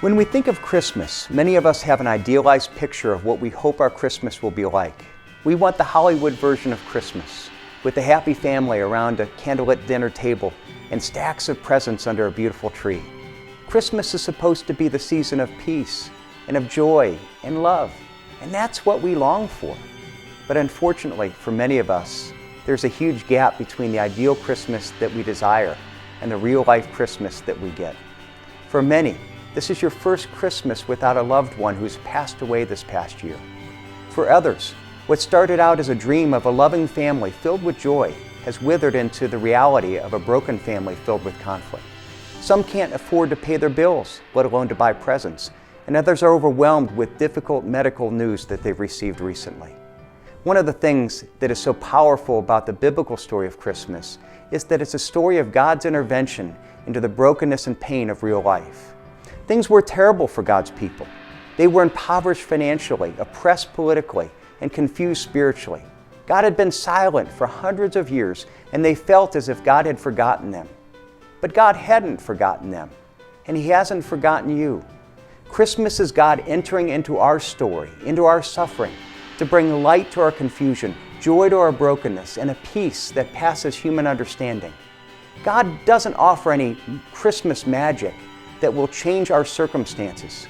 When we think of Christmas, many of us have an idealized picture of what we hope our Christmas will be like. We want the Hollywood version of Christmas, with the happy family around a candlelit dinner table and stacks of presents under a beautiful tree. Christmas is supposed to be the season of peace and of joy and love, and that's what we long for. But unfortunately, for many of us, there's a huge gap between the ideal Christmas that we desire and the real-life Christmas that we get. For many, this is your first Christmas without a loved one who's passed away this past year. For others, what started out as a dream of a loving family filled with joy has withered into the reality of a broken family filled with conflict. Some can't afford to pay their bills, let alone to buy presents, and others are overwhelmed with difficult medical news that they've received recently. One of the things that is so powerful about the biblical story of Christmas is that it's a story of God's intervention into the brokenness and pain of real life. Things were terrible for God's people. They were impoverished financially, oppressed politically, and confused spiritually. God had been silent for hundreds of years, and they felt as if God had forgotten them. But God hadn't forgotten them, and He hasn't forgotten you. Christmas is God entering into our story, into our suffering, to bring light to our confusion, joy to our brokenness, and a peace that passes human understanding. God doesn't offer any Christmas magic that will change our circumstances,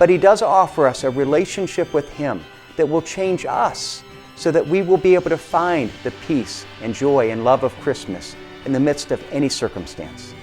but He does offer us a relationship with Him that will change us so that we will be able to find the peace and joy and love of Christmas in the midst of any circumstance.